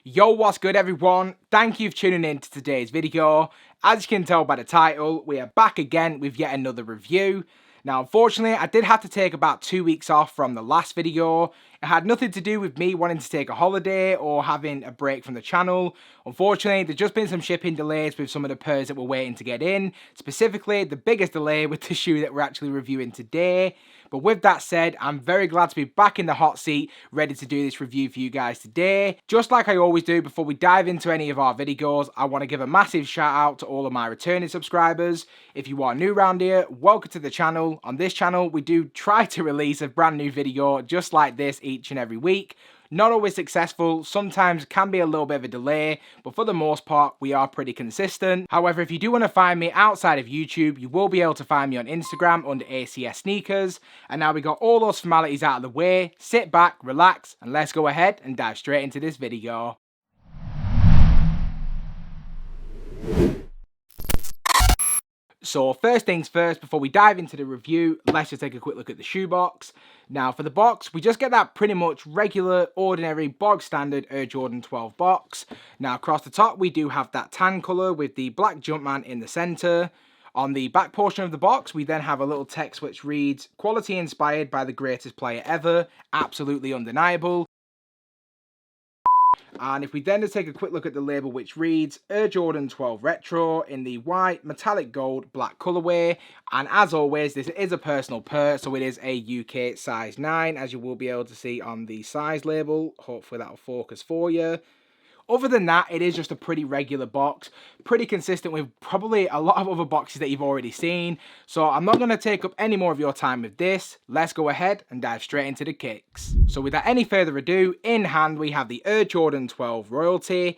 Yo, what's good everyone? Thank you for tuning in to today's video. As you can tell by the title, we are back again with yet another review. Now, unfortunately, I did have to take about 2 weeks off from the last video. It had nothing to do with me wanting to take a holiday or having a break from the channel. Unfortunately, there's just been some shipping delays with some of the pairs that we're waiting to get in. Specifically, the biggest delay with the shoe that we're actually reviewing today. But with that said, I'm very glad to be back in the hot seat, ready to do this review for you guys today. Just like I always do before we dive into any of our videos, I want to give a massive shout out to all of my returning subscribers. If you are new around here, welcome to the channel. On this channel, we do try to release a brand new video just like this each and every week. Not always successful, sometimes can be a little bit of a delay, but for the most part, we are pretty consistent. However, if you do want to find me outside of YouTube, you will be able to find me on Instagram under acssneakers. And now we got all those formalities out of the way, sit back, relax, and let's go ahead and dive straight into this video. So first things first, before we dive into the review, let's just take a quick look at the shoebox. Now for the box, we just get that pretty much regular, ordinary, bog standard Air Jordan 12 box. Now across the top, we do have that tan colour with the black Jumpman in the centre. On the back portion of the box, we then have a little text which reads, "Quality inspired by the greatest player ever, absolutely undeniable." And if we then just take a quick look at the label, which reads Air Jordan 12 Retro in the white, metallic gold, black colourway. And as always, this is a personal pair, so it is a UK size 9, as you will be able to see on the size label. Hopefully that'll focus for you. Other than that, it is just a pretty regular box, pretty consistent with probably a lot of other boxes that you've already seen. So I'm not going to take up any more of your time with this. Let's go ahead and dive straight into the kicks. So without any further ado, in hand we have the Air Jordan 12 Royalty.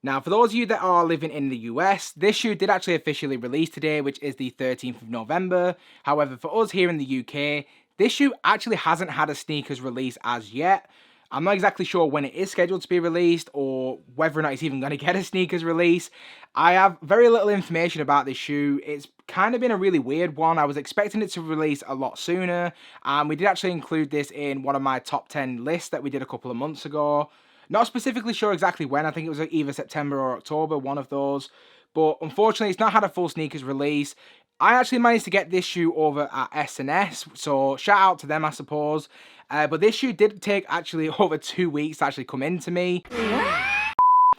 Now, for those of you that are living in the US, this shoe did actually officially release today, which is the 13th of November. However, for us here in the UK, this shoe actually hasn't had a sneakers release as yet. I'm not exactly sure when it is scheduled to be released or whether or not it's even going to get a sneakers release. I have very little information about this shoe. It's kind of been a really weird one. I was expecting it to release a lot sooner, and we did actually include this in one of my top 10 lists that we did a couple of months ago. Not specifically sure exactly when. I think it was either September or October, one of those. But unfortunately, it's not had a full sneakers release. I actually managed to get this shoe over at S&S, so shout out to them, I suppose. But this shoe did take actually over 2 weeks to actually come into me.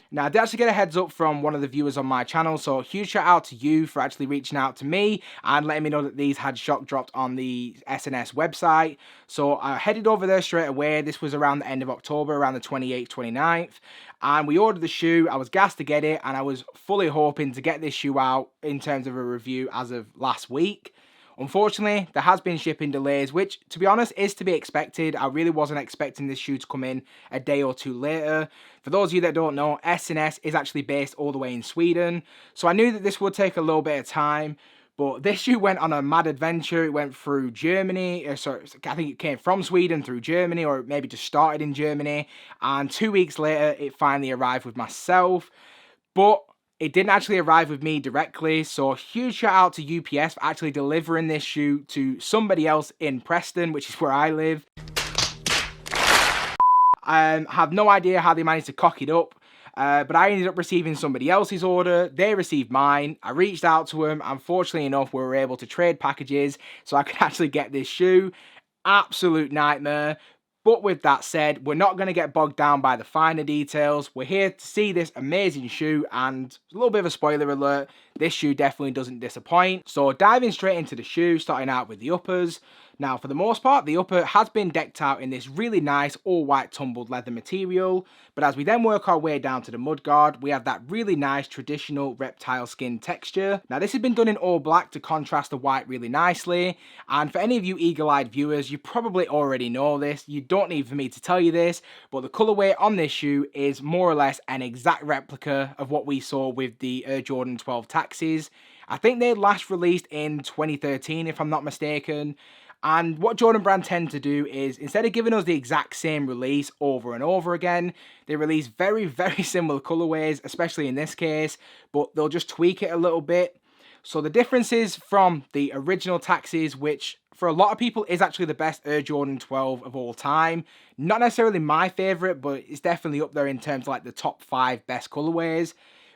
Now, I did actually get a heads up from one of the viewers on my channel, so huge shout out to you for actually reaching out to me and letting me know that these had shock dropped on the S&S website. So I headed over there straight away. This was around the end of October, around the 28th, 29th. And we ordered the shoe. I was gassed to get it, and I was fully hoping to get this shoe out in terms of a review as of last week. Unfortunately, there has been shipping delays, which, to be honest, is to be expected. I really wasn't expecting this shoe to come in a day or two later. For those of you that don't know, S&S is actually based all the way in Sweden, so I knew that this would take a little bit of time. But this shoe went on a mad adventure. It went through Germany, sorry, I think it came from Sweden through Germany, or maybe just started in Germany. And 2 weeks later, it finally arrived with myself. But it didn't actually arrive with me directly, so huge shout out to UPS for actually delivering this shoe to somebody else in Preston, which is where I live. I have no idea how they managed to cock it up, but I ended up receiving somebody else's order. They received mine. I reached out to them. Unfortunately enough, we were able to trade packages so I could actually get this shoe. Absolute nightmare. But with that said, we're not going to get bogged down by the finer details. We're here to see this amazing shoe, and a little bit of a spoiler alert, this shoe definitely doesn't disappoint. So diving straight into the shoe, starting out with the uppers. Now, for the most part, the upper has been decked out in this really nice all-white tumbled leather material, but as we then work our way down to the mudguard, we have that really nice traditional reptile skin texture. Now, this has been done in all black to contrast the white really nicely, and for any of you eagle-eyed viewers, you probably already know this. You don't need for me to tell you this, but the colorway on this shoe is more or less an exact replica of what we saw with the Air Jordan 12 Taxis. I think they last released in 2013, if I'm not mistaken. And what Jordan Brand tend to do is, instead of giving us the exact same release over and over again, they release very, very similar colorways, especially in this case, but they'll just tweak it a little bit. So the differences from the original taxis, which for a lot of people is actually the best Air Jordan 12 of all time. Not necessarily my favorite, but it's definitely up there in terms of like the top 5 best colorways.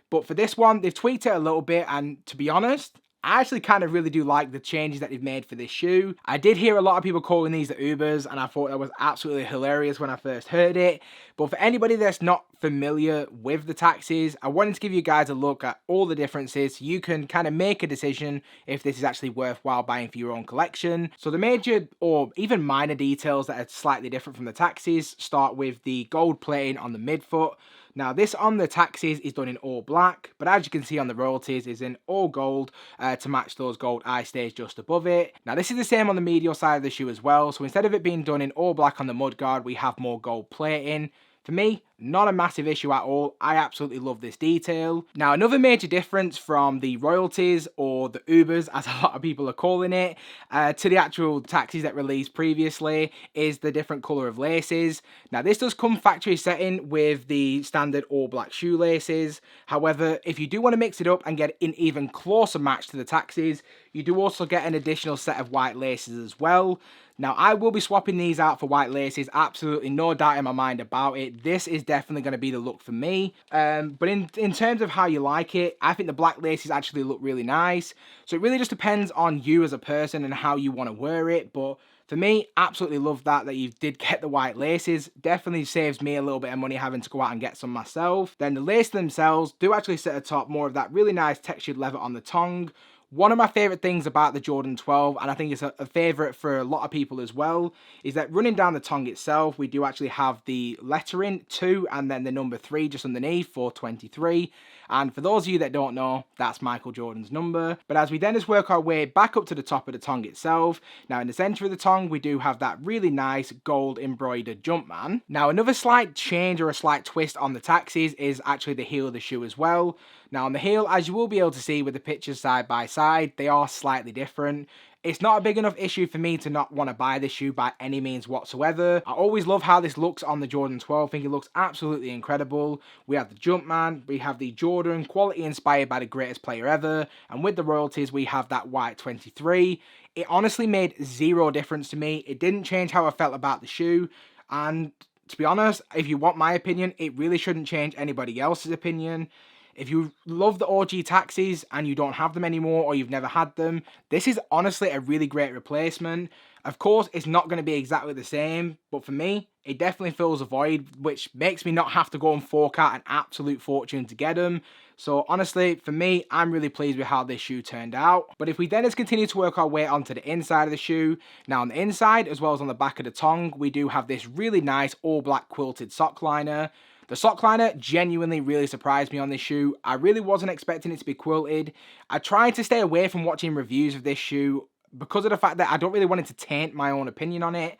But for this one, they've tweaked it a little bit, and to be honest, I actually kind of really do like the changes that they've made for this shoe. I did hear a lot of people calling these the Ubers, and I thought that was absolutely hilarious when I first heard it. But for anybody that's not familiar with the taxis, I wanted to give you guys a look at all the differences so you can kind of make a decision if this is actually worthwhile buying for your own collection. So the major or even minor details that are slightly different from the taxis start with the gold plating on the midfoot. Now this on the taxis is done in all black, but as you can see on the royalties is in all gold to match those gold eye stays just above it. Now this is the same on the medial side of the shoe as well, so instead of it being done in all black on the mudguard, we have more gold plating. For me, not a massive issue at all. I absolutely love this detail. Now, another major difference from the royalties, or the Ubers, as a lot of people are calling it, to the actual taxis that released previously, is the different colour of laces. Now, this does come factory setting with the standard all black shoelaces. However, if you do want to mix it up and get an even closer match to the taxis, you do also get an additional set of white laces as well. Now, I will be swapping these out for white laces, absolutely no doubt in my mind about it. This is definitely going to be the look for me. But in terms of how you like it, I think the black laces actually look really nice. So it really just depends on you as a person and how you want to wear it. But for me, absolutely love that you did get the white laces. Definitely saves me a little bit of money having to go out and get some myself. Then the laces themselves do actually sit atop more of that really nice textured leather on the tongue. One of my favourite things about the Jordan 12, and I think it's a favourite for a lot of people as well, is that running down the tongue itself, we do actually have the lettering 2 and then the number 3 just underneath for 23. And for those of you that don't know, that's Michael Jordan's number. But as we then just work our way back up to the top of the tongue itself, now in the centre of the tongue, we do have that really nice gold embroidered Jumpman. Now another slight change or a slight twist on the taxis is actually the heel of the shoe as well. Now on the heel, as you will be able to see with the pictures side by side, they are slightly different. It's not a big enough issue for me to not want to buy this shoe by any means whatsoever. I always love how this looks on the Jordan 12. I think it looks absolutely incredible. We have the Jumpman, we have the Jordan, quality inspired by the greatest player ever, and with the royalties we have that white 23. It honestly made zero difference to me. It didn't change how I felt about the shoe, and to be honest, if you want my opinion, it really shouldn't change anybody else's opinion. If you love the OG taxis and you don't have them anymore or you've never had them, this is honestly a really great replacement. Of course, it's not going to be exactly the same, but for me, it definitely fills a void, which makes me not have to go and fork out an absolute fortune to get them. So honestly, for me, I'm really pleased with how this shoe turned out. But if we then just continue to work our way onto the inside of the shoe, now on the inside, as well as on the back of the tongue, we do have this really nice all black quilted sock liner. The sock liner genuinely really surprised me on this shoe. I really wasn't expecting it to be quilted. I tried to stay away from watching reviews of this shoe because of the fact that I don't really want it to taint my own opinion on it.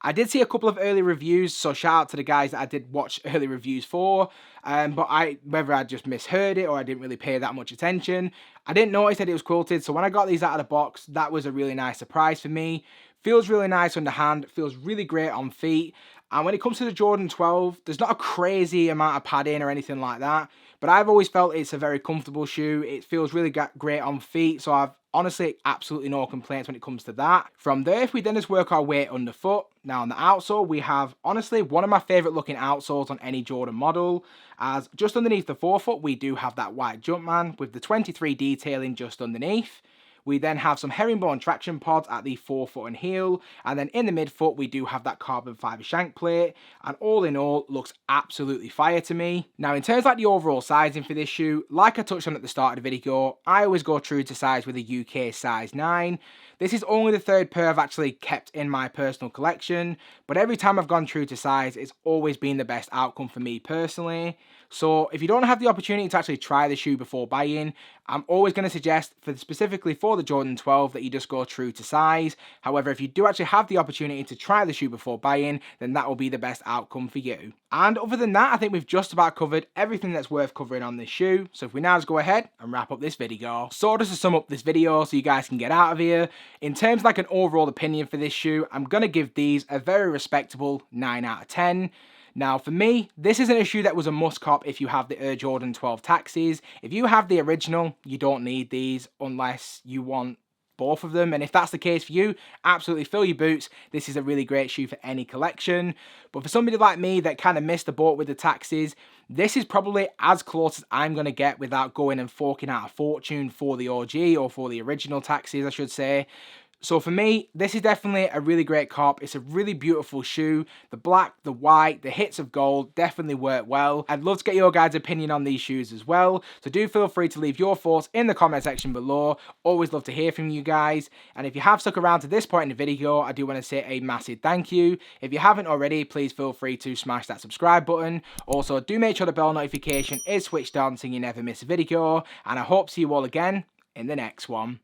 I did see a couple of early reviews, so shout out to the guys that I did watch early reviews for, but whether I just misheard it or I didn't really pay that much attention, I didn't notice that it was quilted, so when I got these out of the box, that was a really nice surprise for me. Feels really nice on the hand, feels really great on feet, and when it comes to the Jordan 12, there's not a crazy amount of padding or anything like that, but I've always felt it's a very comfortable shoe. It feels really great on feet, so I've honestly absolutely no complaints when it comes to that. From there, if we then just work our way underfoot, now on the outsole, we have honestly one of my favourite looking outsoles on any Jordan model, as just underneath the forefoot, we do have that white Jumpman with the 23 detailing just underneath. We then have some herringbone traction pods at the forefoot and heel, and then in the midfoot we do have that carbon fibre shank plate, and all in all looks absolutely fire to me. Now in terms of like the overall sizing for this shoe, like I touched on at the start of the video, I always go true to size with a UK size 9. This is only the third pair I've actually kept in my personal collection, but every time I've gone true to size, it's always been the best outcome for me personally. So if you don't have the opportunity to actually try the shoe before buying, I'm always going to suggest specifically for the Jordan 12 that you just go true to size. However, if you do actually have the opportunity to try the shoe before buying, then that will be the best outcome for you. And other than that, I think we've just about covered everything that's worth covering on this shoe. So if we now just go ahead and wrap up this video. So just to sum up this video so you guys can get out of here, in terms of like an overall opinion for this shoe, I'm going to give these a very respectable 9 out of 10. Now for me, this isn't a shoe that was a must cop if you have the Air Jordan 12 taxis. If you have the original, you don't need these unless you want both of them, and if that's the case for you, absolutely fill your boots. This is a really great shoe for any collection. But for somebody like me that kind of missed the boat with the taxis, this is probably as close as I'm going to get without going and forking out a fortune for the OG, or for the original taxis I should say. So for me, this is definitely a really great cop. It's a really beautiful shoe. The black, the white, the hits of gold definitely work well. I'd love to get your guys' opinion on these shoes as well. So do feel free to leave your thoughts in the comment section below. Always love to hear from you guys. And if you have stuck around to this point in the video, I do want to say a massive thank you. If you haven't already, please feel free to smash that subscribe button. Also, do make sure the bell notification is switched on so you never miss a video. And I hope to see you all again in the next one.